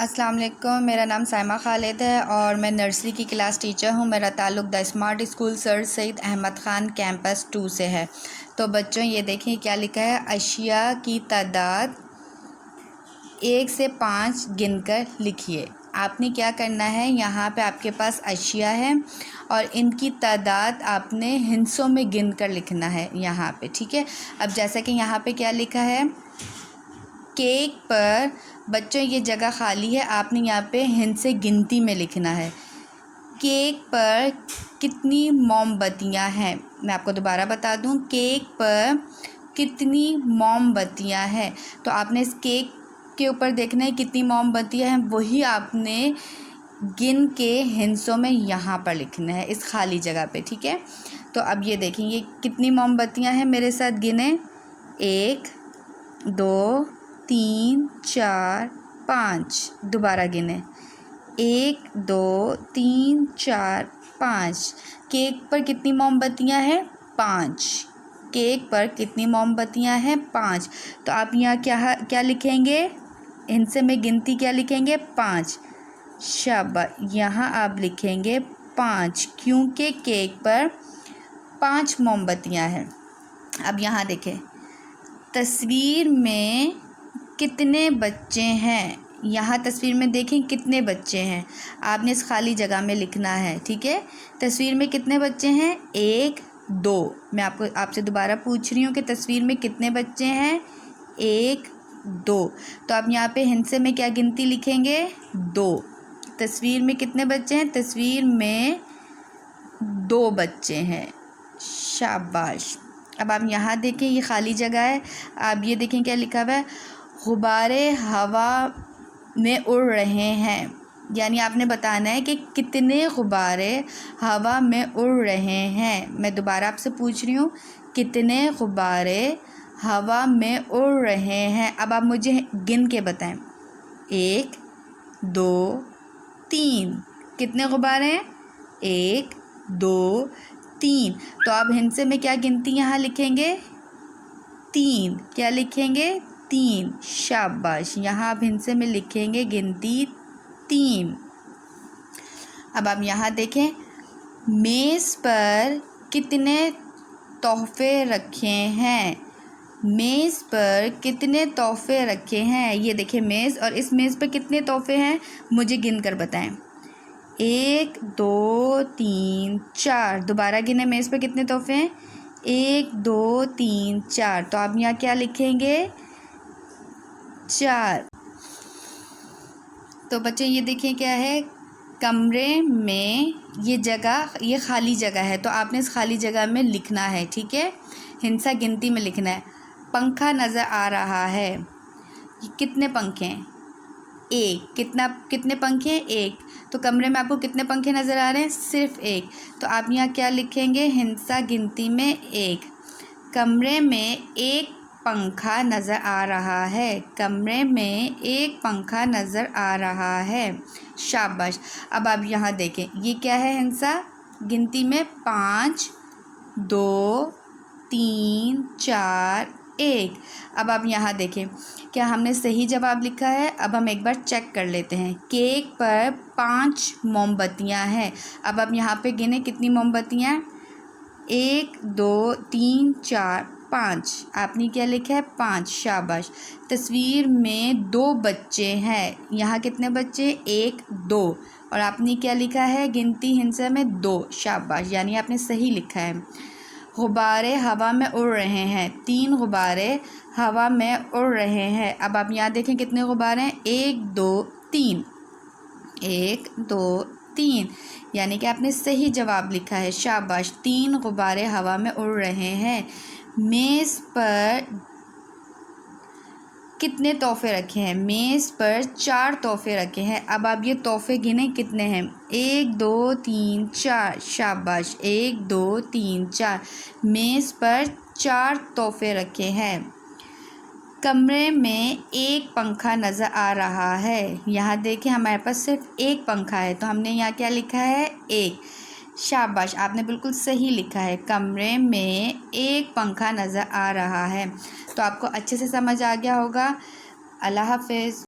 अस्सलाम वालेकुम। मेरा नाम साइमा खालिद है और मैं नर्सरी की क्लास टीचर हूँ। मेरा ताल्लुक़ the smart school sir Syed Ahmad Khan campus 2 से है। तो बच्चों ये देखें क्या लिखा है, अशिया की तादाद 1 से 5 गिनकर लिखिए। आपने क्या करना है, यहाँ पे आपके पास अशिया है और इनकी तादाद आपने हिस्सों में गिनकर लिखना है यहाँ पे, ठीक है। अब जैसा कि यहाँ पे क्या लिखा है, केक पर, बच्चों ये जगह खाली है, आपने यहाँ पे हिंद से गिनती में लिखना है। केक पर कितनी मोमबत्तियाँ हैं, मैं आपको दोबारा बता दूँ, केक पर कितनी मोमबत्तियाँ हैं। तो आपने इस केक के ऊपर देखना है कितनी मोमबत्तियाँ हैं, वही आपने गिन के हिंसों में यहाँ पर लिखना है इस खाली जगह पे, ठीक है। तो अब ये देखेंगे कितनी मोमबत्तियाँ हैं, मेरे साथ गिने, 1 2 3 4 5, दोबारा गिने, 1 2 3 4 5। केक पर कितनी मोमबत्तियाँ हैं, 5। केक पर कितनी मोमबत्तियाँ हैं, 5। तो आप यहाँ क्या क्या लिखेंगे, इनसे में गिनती क्या लिखेंगे, 5। शाबाश, यहाँ आप लिखेंगे 5 क्योंकि केक पर 5 मोमबत्तियाँ हैं। अब यहाँ देखें, तस्वीर में कितने बच्चे हैं, यहाँ तस्वीर में देखें कितने बच्चे हैं, आपने इस खाली जगह में लिखना है, ठीक है। तस्वीर में कितने बच्चे हैं, 1 2। मैं आपसे दोबारा पूछ रही हूँ कि तस्वीर में कितने बच्चे हैं, 1 2। तो आप यहाँ पे हिंसे में क्या गिनती लिखेंगे, 2। तस्वीर में कितने बच्चे हैं, तस्वीर में 2 बच्चे हैं। शाबाश। अब आप यहाँ देखें, ये खाली जगह है, आप ये देखें क्या लिखा हुआ है, गुब्बारे हवा में उड़ रहे हैं। यानी आपने बताना है कि कितने गुब्बारे हवा में उड़ रहे हैं। मैं दोबारा आपसे पूछ रही हूँ, कितने गुब्बारे हवा में उड़ रहे हैं। अब आप मुझे गिन के बताएं, 1 2 3। कितने गुब्बारे हैं, 1 2 3। तो आप हिंसे में क्या गिनती यहाँ लिखेंगे, 3। क्या लिखेंगे, 3। शाबाश, यहाँ आप हिंसे में लिखेंगे गिनती 3। अब आप यहाँ देखें, मेज़ पर कितने तोहफ़े रखे हैं। मेज़ पर कितने तोहफ़े रखे हैं, ये देखिए मेज़, और इस मेज़ पर कितने तोहफ़े हैं, मुझे गिन कर बताएं। 1 2 3 4। दोबारा गिने, मेज़ पर कितने तोहफ़े हैं, 1 2 3 4। तो आप यहाँ क्या लिखेंगे, 4। तो बच्चे ये देखिए क्या है, कमरे में ये जगह, ये खाली जगह है, तो आपने इस खाली जगह में लिखना है, ठीक है, हिंसा गिनती में लिखना है। पंखा नज़र आ रहा है, कितने पंखे हैं, 1। कितने पंखे हैं, 1। तो कमरे में आपको कितने पंखे नज़र आ रहे हैं, सिर्फ 1। तो आप यहाँ क्या लिखेंगे, हिंसा गिनती में 1। कमरे में 1 पंखा नज़र आ रहा है। कमरे में 1 पंखा नज़र आ रहा है। शाबाश। अब आप यहाँ देखें, ये क्या है, हिंसा गिनती में 5 2 3 4 1। अब आप यहाँ देखें, क्या हमने सही जवाब लिखा है। अब हम एक बार चेक कर लेते हैं। केक पर 5 मोमबत्तियाँ हैं। अब आप यहाँ पे गिने कितनी मोमबत्तियाँ, 1 2 3 4 5। आपने क्या लिखा है, 5। शाबाश। तस्वीर में 2 बच्चे हैं, यहाँ कितने बच्चे, 1 2, और आपने क्या लिखा है, गिनती हिंसा में 2। शाबाश, यानी आपने सही लिखा है। गुब्बारे हवा में उड़ रहे हैं, 3 गुब्बारे हवा में उड़ रहे हैं। अब आप यहाँ देखें कितने गुब्बारे हैं, 1 2 3। 1 2 3, यानी कि आपने सही जवाब लिखा है। शाबाश, 3 गुब्बारे हवा में उड़ रहे हैं। मेज़ पर कितने तोहफ़े रखे हैं, मेज़ पर 4 तोहफ़े रखे हैं। अब आप ये तोहफ़े गिने कितने हैं, 1 2 3 4। शाबाश, 1 2 3 4। मेज़ पर 4 तोहफ़े रखे हैं। कमरे में 1 पंखा नज़र आ रहा है। यहाँ देखें, हमारे पास सिर्फ 1 पंखा है, तो हमने यहाँ क्या लिखा है, 1। शाबाश, आपने बिल्कुल सही लिखा है। कमरे में 1 पंखा नज़र आ रहा है। तो आपको अच्छे से समझ आ गया होगा। अल्लाह हाफ़िज़।